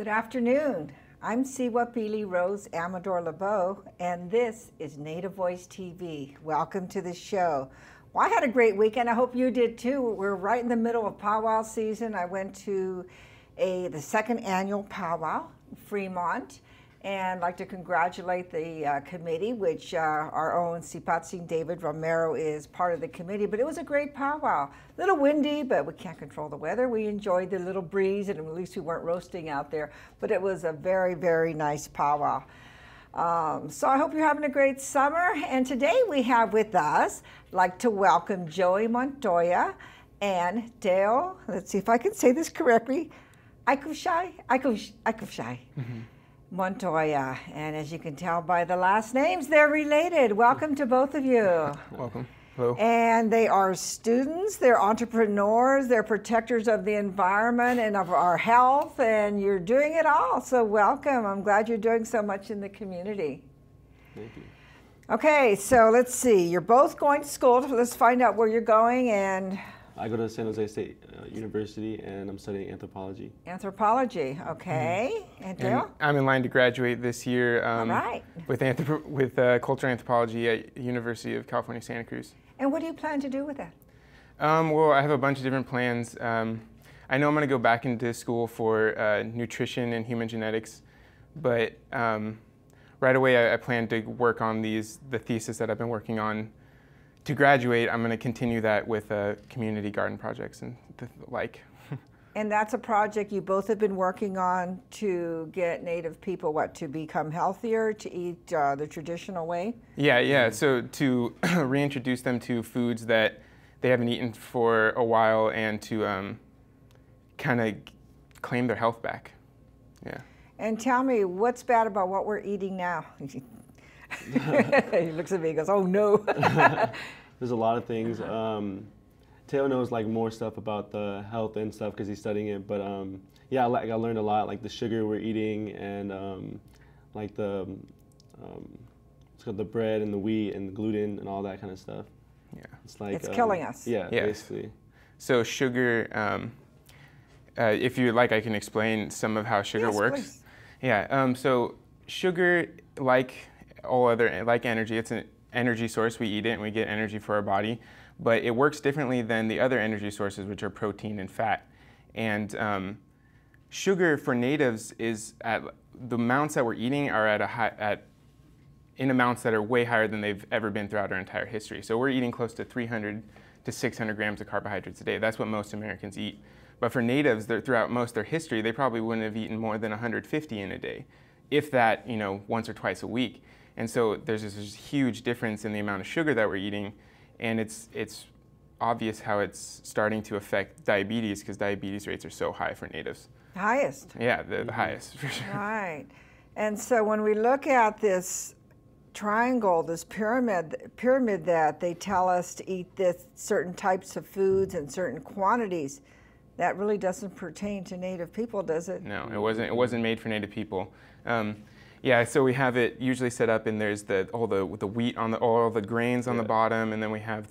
Good afternoon. I'm Siwa Pili Rose Amador Lebeau, and this is Native Voice TV. Welcome to the show. Well, I had a great weekend. I hope you did too. We're right in the middle of powwow season. I went to the second annual powwow in Fremont, and I'd like to congratulate the committee, which our own Sipatzin David Romero is part of the committee. But it was a great powwow. A little windy, but we can't control the weather. We enjoyed the little breeze, and at least we weren't roasting out there. But it was a very, very nice powwow. So I hope you're having a great summer. And today we have with us, I'd like to welcome Joey Montoya and Dale, let's see if I can say this correctly, Ikoshy. Montoya, and as you can tell by the last names, they're related. Welcome to both of you. Welcome. Hello. And they are students, they're entrepreneurs, they're protectors of the environment and of our health, and you're doing it all. So welcome. I'm glad you're doing so much in the community. Thank you. Okay, so let's see. You're both going to school. Let's find out where you're going. And I go to San Jose State University, and I'm studying anthropology. Anthropology, okay. And Dale? I'm in line to graduate this year All right. with cultural anthropology at University of California, Santa Cruz. And what do you plan to do with that? Well, I have a bunch of different plans. I know I'm going to go back into school for nutrition and human genetics, but right away I plan to work on the thesis that I've been working on. To graduate, I'm going to continue that with community garden projects and the like. And that's a project you both have been working on to get Native people, to become healthier, to eat the traditional way? Yeah. So to reintroduce them to foods that they haven't eaten for a while, and to kind of claim their health back. Yeah. And tell me, what's bad about what we're eating now? He looks at me and goes, oh no. There's a lot of things. Teo knows like more stuff about the health and stuff because he's studying it. But yeah, I learned a lot, like the sugar we're eating, and like it's called the bread and the wheat and the gluten and all that kind of stuff. Yeah, it's killing us. Yeah, basically. So sugar. If you like, I can explain some of how sugar works. Please. Yeah. So sugar, like energy, it's an energy source. We eat it and we get energy for our body, but it works differently than the other energy sources, which are protein and fat. And sugar for natives is the amounts that we're eating are in amounts that are way higher than they've ever been throughout our entire history. So we're eating close to 300 to 600 grams of carbohydrates a day. That's what most Americans eat. But for natives, throughout most of their history, they probably wouldn't have eaten more than 150 in a day, if that, once or twice a week. And so there's this huge difference in the amount of sugar that we're eating, and it's obvious how it's starting to affect diabetes, because diabetes rates are so high for natives. Highest? Yeah, the highest, for sure. Right. And so when we look at this triangle, this pyramid that they tell us to eat this certain types of foods and certain quantities, that really doesn't pertain to Native people, does it? No, it wasn't made for Native people. Yeah, so we have it usually set up, and there's all the wheat on all the grains on the bottom, and then we have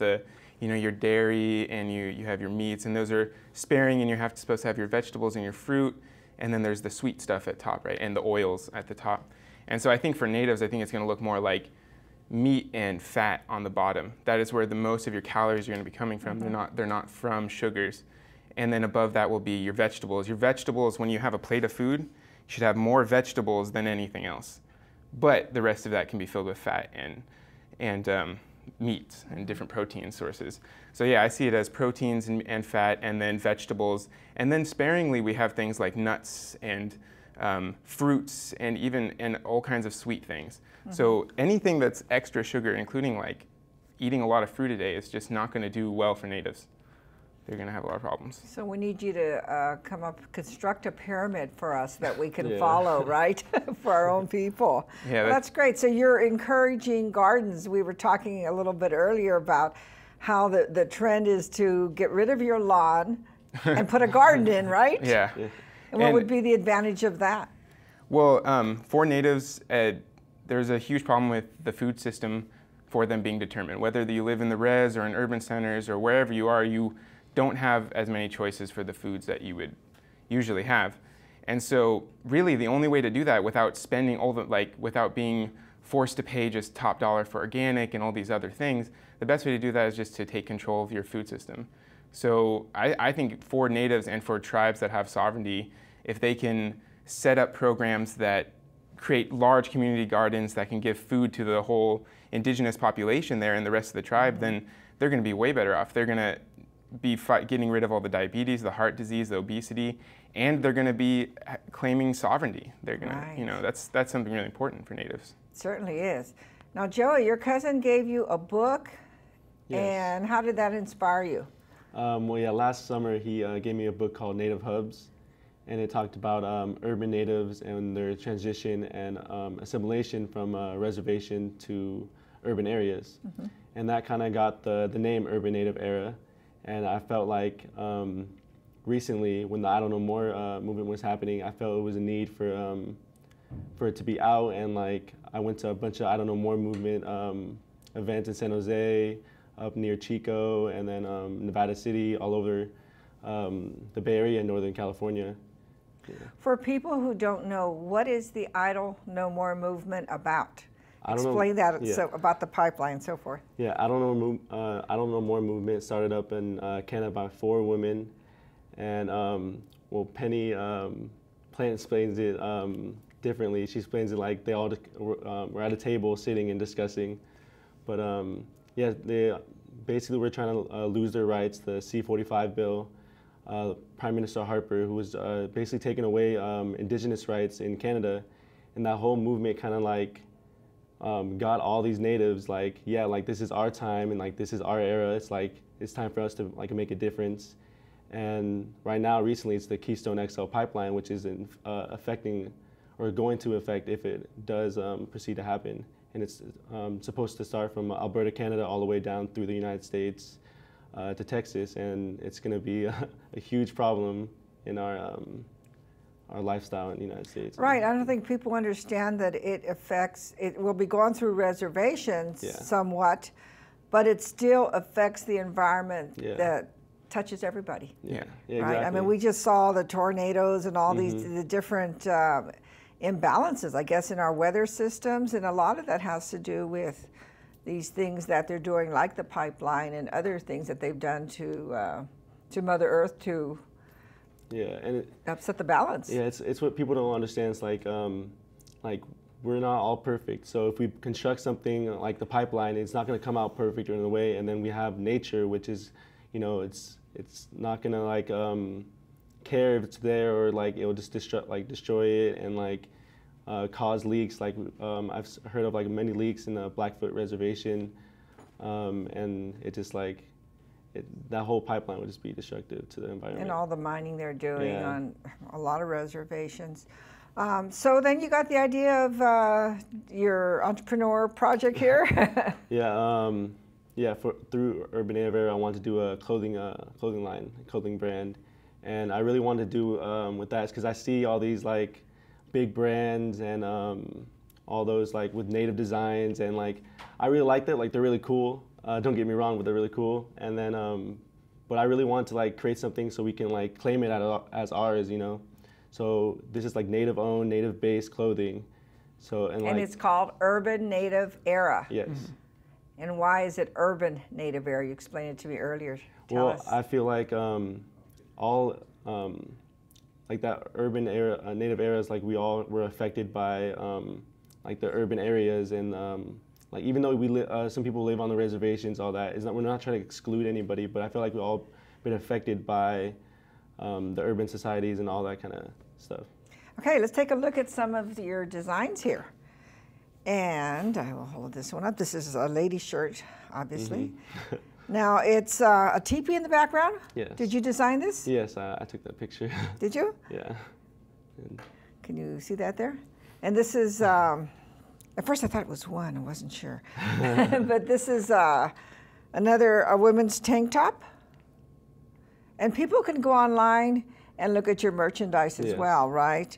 your dairy, and you have your meats, and those are sparing, and you're supposed to have your vegetables and your fruit, and then there's the sweet stuff at top, right, and the oils at the top. And so I think for natives, I think it's going to look more like meat and fat on the bottom. That is where the most of your calories are going to be coming from. Mm-hmm. They're not from sugars. And then above that will be your vegetables. Your vegetables, when you have a plate of food, you should have more vegetables than anything else. But the rest of that can be filled with fat and meat and different protein sources. So yeah, I see it as proteins and fat, and then vegetables. And then sparingly, we have things like nuts and fruits, and all kinds of sweet things. Mm-hmm. So anything that's extra sugar, including like eating a lot of fruit a day, is just not going to do well for natives. They're going to have a lot of problems. So we need you to construct a pyramid for us that we can follow, right? For our own people. Yeah, well, that's great. So you're encouraging gardens. We were talking a little bit earlier about how the trend is to get rid of your lawn and put a garden in, right? Yeah. And what would be the advantage of that? Well, for natives, there's a huge problem with the food system for them being determined. Whether you live in the res or in urban centers or wherever you are, you don't have as many choices for the foods that you would usually have. And so really the only way to do that without spending all the, without being forced to pay just top dollar for organic and all these other things, the best way to do that is just to take control of your food system. So I think for natives and for tribes that have sovereignty, if they can set up programs that create large community gardens that can give food to the whole indigenous population there and the rest of the tribe, then they're going to be way better off. They're going to be getting rid of all the diabetes, the heart disease, the obesity, and they're going to be claiming sovereignty. They're going to, you know, that's something really important for natives. It certainly is. Now, Joey, your cousin gave you a book, and how did that inspire you? Well, yeah, last summer he gave me a book called Native Hubs, and it talked about urban natives and their transition and assimilation from reservation to urban areas. And that kind of got the name Urban Native Era. And I felt like recently, when the I Don't Know More movement was happening, I felt it was a need for it to be out. And like, I went to a bunch of I Don't Know More movement events in San Jose, up near Chico, and then Nevada City, all over the Bay Area and Northern California. Yeah. For people who don't know, what is the I Don't Know More movement about? Explain that so, about the pipeline and so forth. Yeah, I Don't Know More movement started up in Canada by 4 women, and well, Penny Plant explains it differently. She explains it like they all were at a table sitting and discussing, but yeah, they basically were trying to lose their rights. The C-45 bill, Prime Minister Harper, who was basically taking away indigenous rights in Canada, and that whole movement kind of like got all these natives like, yeah, like this is our time and like this is our era. It's like it's time for us to like make a difference. And right now, recently, it's the Keystone XL pipeline, which is affecting or going to affect if it does proceed to happen. And it's supposed to start from Alberta, Canada, all the way down through the United States to Texas, and it's going to be a huge problem in our lifestyle in the United States. Right. I don't think people understand that it will be going through reservations somewhat, but it still affects the environment that touches everybody. Yeah, right? Exactly. I mean, we just saw the tornadoes and all these the different imbalances, I guess, in our weather systems, and a lot of that has to do with these things that they're doing, like the pipeline and other things that they've done to Mother Earth to and upset the balance. Yeah, it's what people don't understand. It's like we're not all perfect. So if we construct something like the pipeline, it's not going to come out perfect in a way. And then we have nature, which is, you know, it's not going to like care if it's there, or like it will just destroy it and like cause leaks. Like I've heard of like many leaks in the Blackfoot Reservation, and it just like that whole pipeline would just be destructive to the environment. And all the mining they're doing on a lot of reservations. So then you got the idea of your entrepreneur project here. Through Urban Native Era, I wanted to do a clothing line, clothing brand, and I really wanted to do with that because I see all these like big brands and all those like with native designs, and like I really like that. Like they're really cool. Don't get me wrong, but they're really cool. And then, but I really want to like create something so we can like claim it as ours, you know. So this is like native-owned, native-based clothing. So and it's called Urban Native Era. Yes. And why is it Urban Native Era? You explained it to me earlier. Tell us. I feel like all like that urban era, native eras, like we all were affected by like the urban areas, and like even though we some people live on the reservations, all that is not. We're not trying to exclude anybody, but I feel like we've all been affected by the urban societies and all that kind of stuff. Okay, let's take a look at some of your designs here. And I will hold this one up. This is a lady shirt, obviously. Now, it's a teepee in the background? Yes. Did you design this? Yes, I took that picture. Did you? Yeah. Can you see that there? And this is, at first I thought it was one, I wasn't sure. But this is a women's tank top. And people can go online and look at your merchandise as well, right?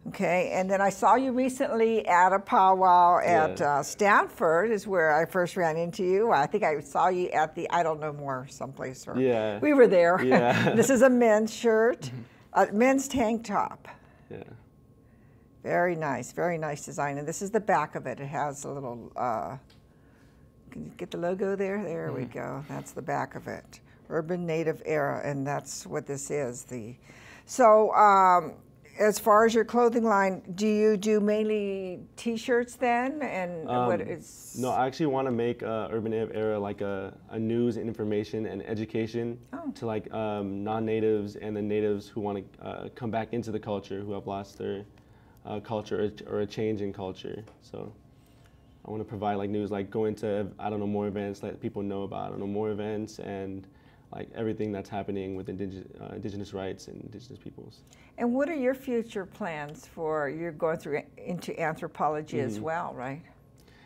Okay, and then I saw you recently at a powwow at Stanford is where I first ran into you. I think I saw you at the I Don't Know More someplace. Or we were there. Yeah. This is a men's shirt, a men's tank top. Yeah. Very nice design. And this is the back of it. It has a little, can you get the logo there? There we go. That's the back of it. Urban Native Era, and that's what this is. So as far as your clothing line, do you do mainly T-shirts then? And what is? No, I actually want to make Urban Native Era like a news and information and education to like non-natives and the natives who want to come back into the culture, who have lost their culture or a change in culture. So I want to provide like news, like go into, I don't know, more events, let people know about, I don't know, more events and like everything that's happening with indigenous rights and indigenous peoples. And what are your future plans for, you're going through into anthropology as well, right?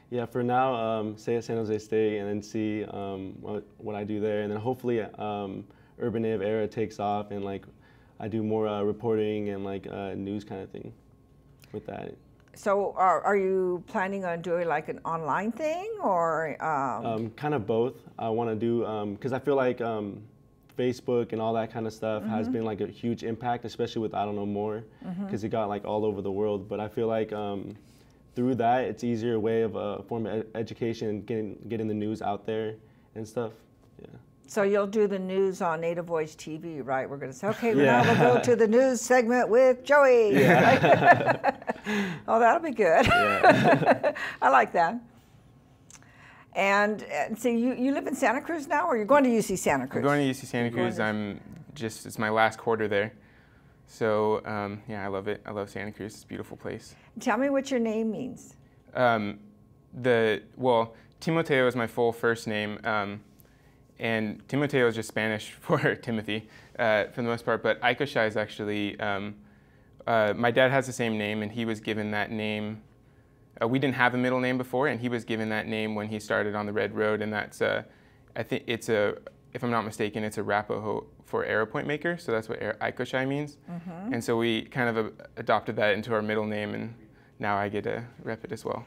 Yeah, for now, stay at San Jose State and then see what I do there. And then hopefully Urban Native Era takes off and like I do more reporting and like news kind of thing with that. So are you planning on doing like an online thing or? Kind of both. I want to do, because I feel like Facebook and all that kind of stuff has been like a huge impact, especially with I don't know more, because it got like all over the world. But I feel like through that, it's easier way of a form of education and getting the news out there and stuff. Yeah. So you'll do the news on Native Voice TV, right? We're going to say, okay, now we'll go to the news segment with Joey. Yeah. Oh, that'll be good. Yeah. I like that. And so you live in Santa Cruz now, or you're going to UC Santa Cruz? I'm going to UC Santa Cruz. It's my last quarter there. So, yeah, I love it. I love Santa Cruz. It's a beautiful place. Tell me what your name means. Well, Timeteo is my full first name. And Timeteo is just Spanish for Timothy, for the most part. But Ikoshy is actually, my dad has the same name, and he was given that name. We didn't have a middle name before, and he was given that name when he started on the Red Road. And that's, I think it's if I'm not mistaken, it's a Arapaho for arrow point maker. So that's what Ikoshy means. And so we kind of adopted that into our middle name, and now I get to rep it as well.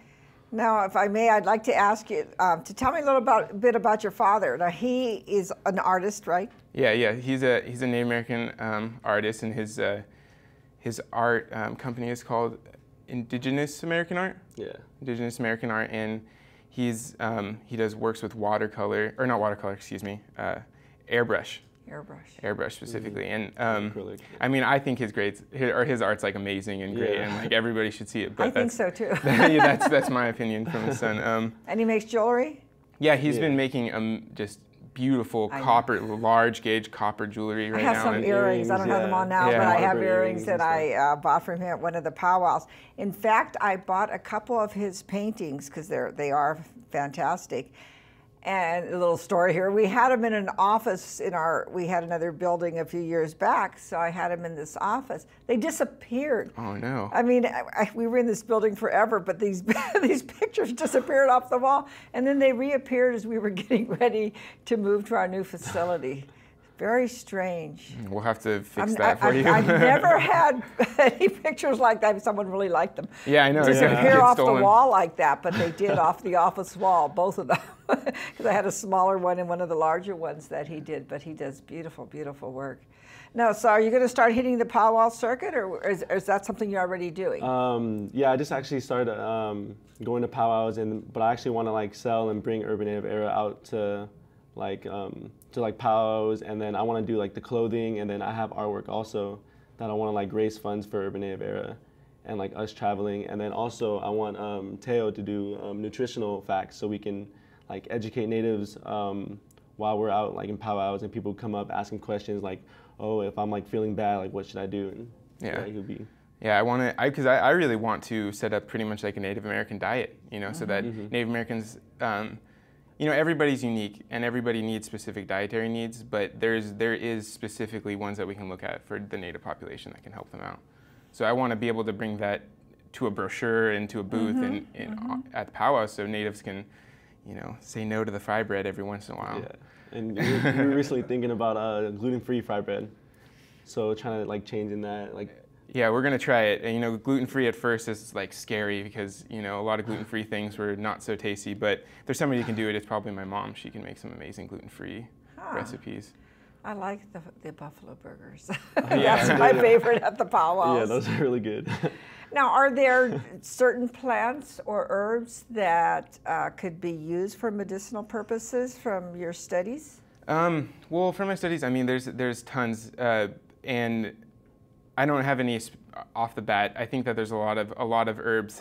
Now, if I may, I'd like to ask you to tell me a little bit about your father. Now, he is an artist, right? Yeah. He's a Native American artist, and his art company is called Indigenous American Art. Yeah. Indigenous American Art, and he does works with watercolor, or not watercolor, excuse me, airbrush. Airbrush specifically, and I mean, I think his art's like amazing and great, and like everybody should see it. But I think so too. Yeah, that's my opinion from his son. And he makes jewelry. Yeah, he's been making just beautiful large gauge copper jewelry right now. I have some earrings. I don't have them on now, but I have earrings that I bought from him at one of the powwows. In fact, I bought a couple of his paintings because they are fantastic. And a little story here, we had him in an office we had another building a few years back, so I had him in this office. They disappeared. Oh no. I mean, we were in this building forever, but these pictures disappeared off the wall, and then they reappeared as we were getting ready to move to our new facility. Very strange. We'll have to fix that for you. I've never had any pictures like that. Someone really liked them. Yeah, I know. Disappear off the wall like that, but they did off the office wall, both of them. Because I had a smaller one and one of the larger ones that he did, but he does beautiful, beautiful work. No, so are you going to start hitting the powwow circuit, or is that something you're already doing? Yeah, I just actually started going to powwows, but I actually want to like sell and bring Urban Native Era out to like powwows, and then I want to do like the clothing, and then I have artwork also that I want to like raise funds for Urban Native Era and like us traveling, and then also I want Teo to do nutritional facts so we can like educate natives while we're out like in powwows, and people come up asking questions like, oh, if I'm like feeling bad, like what should I do? And he'll be. Yeah, because I really want to set up pretty much like a Native American diet, so that Native Americans, everybody's unique and everybody needs specific dietary needs, but there is specifically ones that we can look at for the Native population that can help them out. So I want to be able to bring that to a brochure and to a booth at the powwow, so Natives can, say no to the fry bread every once in a while. Yeah, and we were recently thinking about gluten-free fry bread, so trying to like changing that like. Yeah, we're gonna try it. And, gluten-free at first is like scary because a lot of gluten-free things were not so tasty. But if there's somebody who can do it, it's probably my mom. She can make some amazing gluten-free recipes. I like the buffalo burgers. Yeah, That's my favorite at the powwows. Yeah, those are really good. Now, are there certain plants or herbs that could be used for medicinal purposes from your studies? Well, from my studies, I mean, there's tons, and I don't have any off the bat. I think that there's a lot of herbs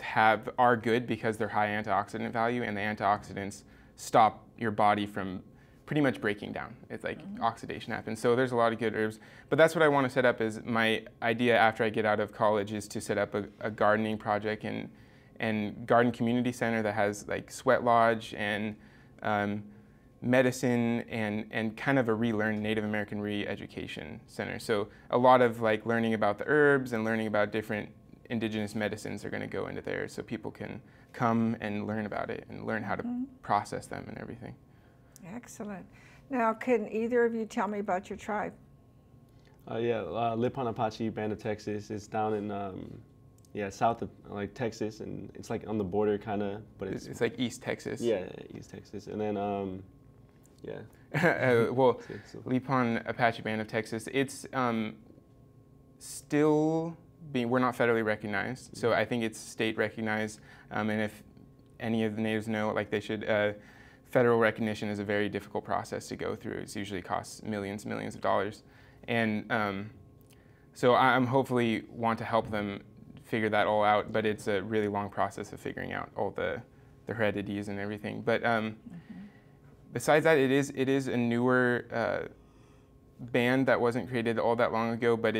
are good because they're high antioxidant value, and the antioxidants stop your body from pretty much breaking down. It's like oxidation happens. So there's a lot of good herbs. But that's what I want to set up. Is my idea after I get out of college is to set up a gardening project and garden community center that has like sweat lodge and medicine and kind of a Native American re-education center. So a lot of like learning about the herbs and learning about different indigenous medicines are going to go into there, so people can come and learn about it and learn how to process them and everything. Excellent. Now, can either of you tell me about your tribe? Lipan Apache Band of Texas. It's down in south of like Texas, and it's like on the border kind of, but it's like East Texas. Yeah, East Texas, and then well, Lipan Apache Band of Texas. It's still we're not federally recognized, so I think it's state recognized. And if any of the natives know, like they should. Federal recognition is a very difficult process to go through. It usually costs millions of dollars. And so I'm hopefully want to help them figure that all out, but it's a really long process of figuring out all the heredities and everything. But besides that, it is a newer band that wasn't created all that long ago, but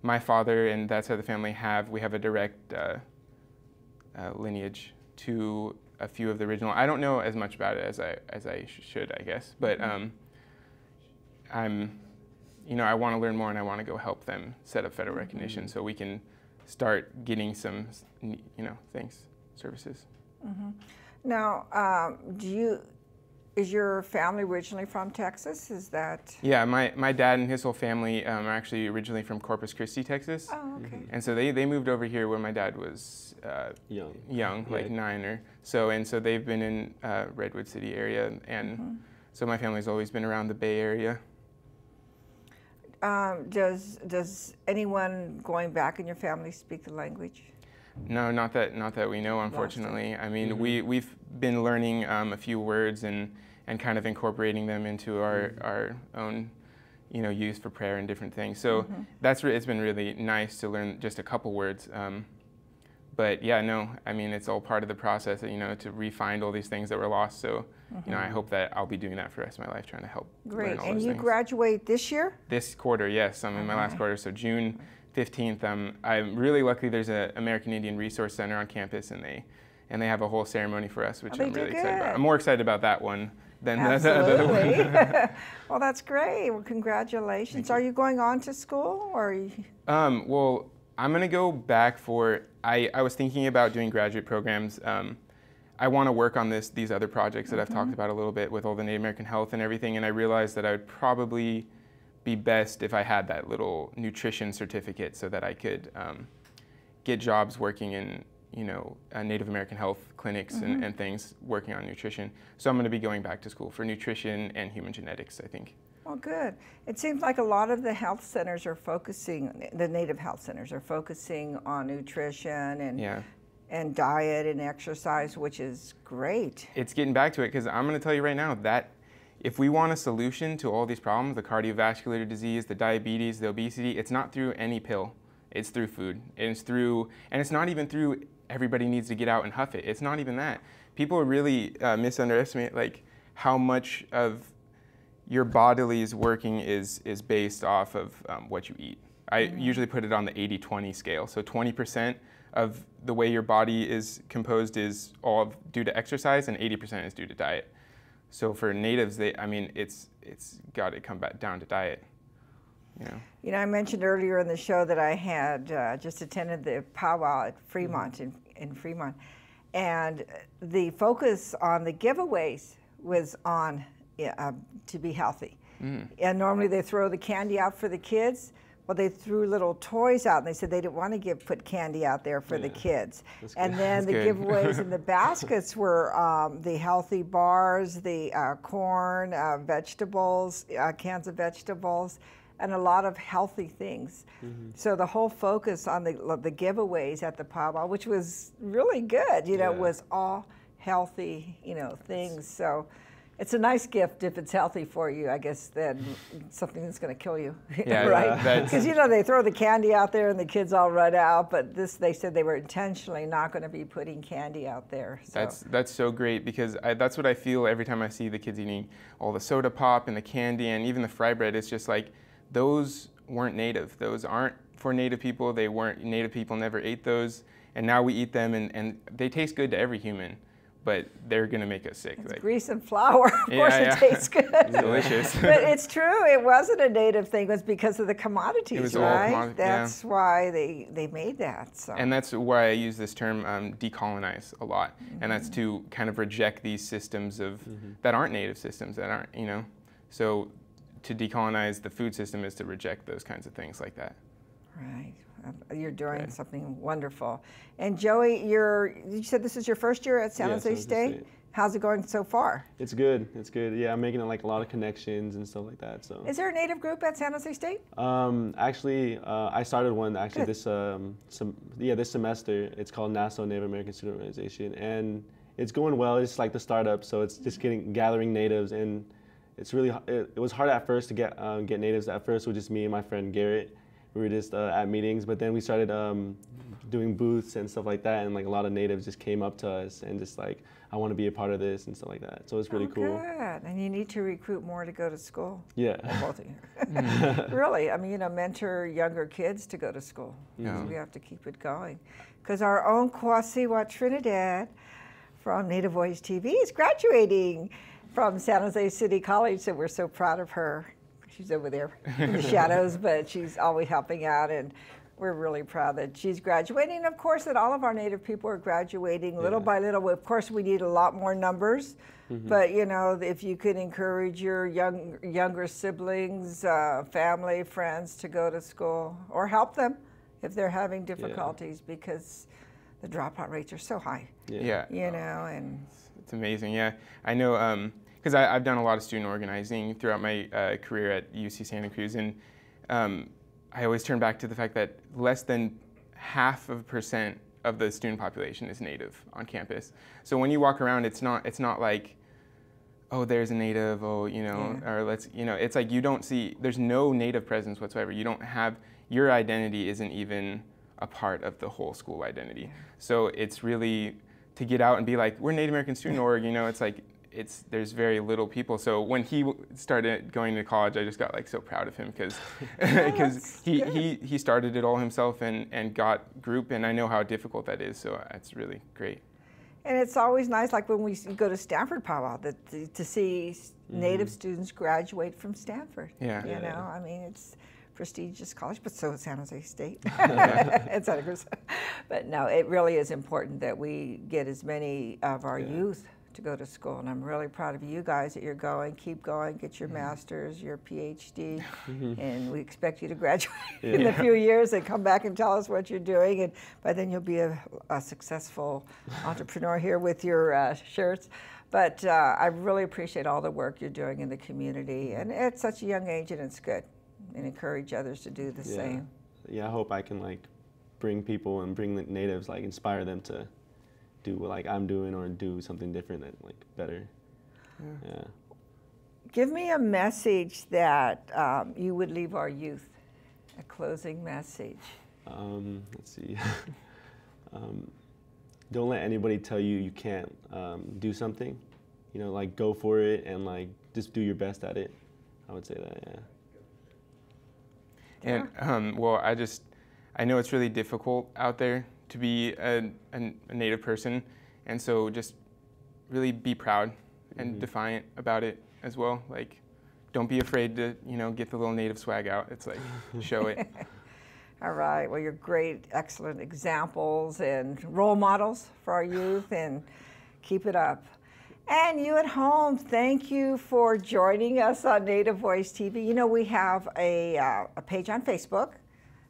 my father and that side of the family we have a direct lineage to a few of the original. I don't know as much about it as I should, I guess. But I want to learn more, and I want to go help them set up federal recognition so we can start getting some, services. Now, is your family originally from Texas? Is that? Yeah, my dad and his whole family are actually originally from Corpus Christi, Texas. Oh, okay. And so they moved over here when my dad was young, like 9 or so, and so they've been in Redwood City area, and so my family's always been around the Bay Area. Does anyone going back in your family speak the language? No, not that we know, unfortunately. I mean, we've been learning a few words and kind of incorporating them into our own, use for prayer and different things. So it's been really nice to learn just a couple words. But yeah, no, I mean, it's all part of the process, to re-find all these things that were lost. So, I hope that I'll be doing that for the rest of my life, trying to help. Great. Learn all And those you things. graduate this year? This quarter, yes. I'm in my last quarter, so June 15th. I'm really lucky. There's an American Indian Resource Center on campus, and they have a whole ceremony for us, which I'm really excited about. I'm more excited about that one than the other one. Well, that's great. Well, congratulations. Are you going on to school, or? Well, I'm going to go back for. I was thinking about doing graduate programs. I want to work on these other projects that I've talked about a little bit with all the Native American health and everything, and I realized that I would probably be best if I had that little nutrition certificate so that I could get jobs working in Native American health clinics and things working on nutrition. So I'm going to be going back to school for nutrition and human genetics, I think. Well, good. It seems like a lot of the health centers are focusing, the Native health centers are focusing on nutrition and diet and exercise, which is great. It's getting back to it, because I'm going to tell you right now that if we want a solution to all these problems, the cardiovascular disease, the diabetes, the obesity, it's not through any pill. It's through food. And it's not even through everybody needs to get out and huff it. It's not even that. People really misunderestimate like how much of your body's working is based off of what you eat. I usually put it on the 80-20 scale. So 20% of the way your body is composed is all due to exercise, and 80% is due to diet. So for natives, it's got to come back down to diet. I mentioned earlier in the show that I had just attended the powwow at Fremont in Fremont, and the focus on the giveaways was on to be healthy. And normally they throw the candy out for the kids, well, they threw little toys out, and they said they didn't want to put candy out there for the kids. And then the giveaways in the baskets were the healthy bars, the corn, vegetables, cans of vegetables, and a lot of healthy things. So the whole focus on the giveaways at the powwow, which was really good, you know, was all healthy, you know, things. So it's a nice gift if it's healthy for you, I guess, than something that's going to kill you, right? Because, you know, they throw the candy out there and the kids all run out, but they said they were intentionally not going to be putting candy out there. So. That's so great, because that's what I feel every time I see the kids eating all the soda pop and the candy and even the fry bread. It's just like, those weren't native. Those aren't for native people. They weren't, native people never ate those, and now we eat them, and they taste good to every human. But they're going to make us sick. It's like grease and flour. Of course it tastes good. It's delicious. But it's true. It wasn't a native thing. It was because of the commodities, it was right? All commodity, that's why they made that. So. And that's why I use this term decolonize a lot. And that's to kind of reject these systems of that aren't native systems, that aren't, you know. So to decolonize the food system is to reject those kinds of things like that. Right. You're doing something wonderful. And Joey, you said this is your first year at San Jose State? How's it going so far? It's good. It's good. Yeah, I'm making like a lot of connections and stuff like that. So. Is there a native group at San Jose State? Actually, I started one actually this semester. It's called Nassau Native American Student Organization, and it's going well. It's like the startup, so it's just gathering natives, and it's really it was hard at first to get natives. At first, it was just me and my friend Garrett. We were just at meetings, but then we started doing booths and stuff like that, and like a lot of natives just came up to us and just like, I want to be a part of this and stuff like that. So it's really cool. Good. And you need to recruit more to go to school. Yeah. Well, both of you. Really, I mean, you know, mentor younger kids to go to school. So we have to keep it going. Because our own Kwasiwa Trinidad from Native Voice TV is graduating from San Jose City College, so we're so proud of her. She's over there in the shadows, but she's always helping out, and we're really proud that she's graduating. Of course, that all of our Native people are graduating little by little. Of course, we need a lot more numbers, but you know, if you could encourage your younger siblings, family, friends to go to school, or help them if they're having difficulties, because the dropout rates are so high. Yeah. You know, and it's amazing. Yeah, I know. Because I've done a lot of student organizing throughout my career at UC Santa Cruz, and I always turn back to the fact that less than 0.5% of the student population is Native on campus. So when you walk around, it's not like, oh, there's a Native, oh, you know, or let's, you know, it's like you don't see, there's no Native presence whatsoever. You don't have, your identity isn't even a part of the whole school identity. So it's really to get out and be like, we're Native American Student Org, you know, it's like, there's very little people. So when he started going to college, I just got like so proud of him because he started it all himself and got group, and I know how difficult that is. So it's really great. And it's always nice, like when we go to Stanford Powwow, to see Native students graduate from Stanford. Yeah. You know, I mean, it's prestigious college, but so is San Jose State and Santa Cruz. But no, it really is important that we get as many of our youth to go to school, and I'm really proud of you guys that you're going. Keep going, get your master's, your PhD, and we expect you to graduate in a few years and come back and tell us what you're doing, and by then you'll be a successful entrepreneur here with your shirts. But I really appreciate all the work you're doing in the community, and at such a young age, and it's good, and encourage others to do the same. Yeah, I hope I can like bring people and bring the natives, like inspire them to do what like I'm doing, or do something different that like better. Yeah. Give me a message that you would leave our youth, a closing message. Let's see. Don't let anybody tell you you can't do something. You know, like go for it and like just do your best at it. I would say that, And well, I know it's really difficult out there to be a Native person, and so just really be proud and defiant about it as well. Like, don't be afraid to, you know, get the little Native swag out. It's like, show it. All right, well, you're great, excellent examples and role models for our youth, and keep it up. And you at home, thank you for joining us on Native Voice TV. You know, we have a page on Facebook.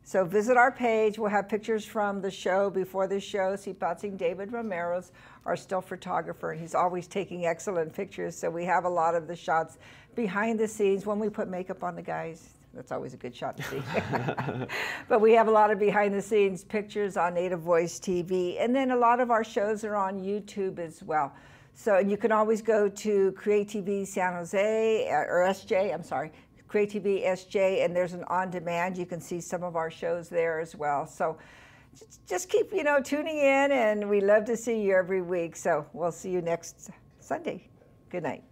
So visit our page. We'll have pictures from the show, before the show. Sipatsing David Romero's our still photographer, and he's always taking excellent pictures. So we have a lot of the shots behind the scenes when we put makeup on the guys. That's always a good shot to see. But we have a lot of behind the scenes pictures on Native Voice TV. And then a lot of our shows are on YouTube as well. So you can always go to Create TV San Jose, or SJ, I'm sorry, Create TV SJ, and there's an on-demand. You can see some of our shows there as well. So just keep, tuning in, and we love to see you every week. So we'll see you next Sunday. Good night.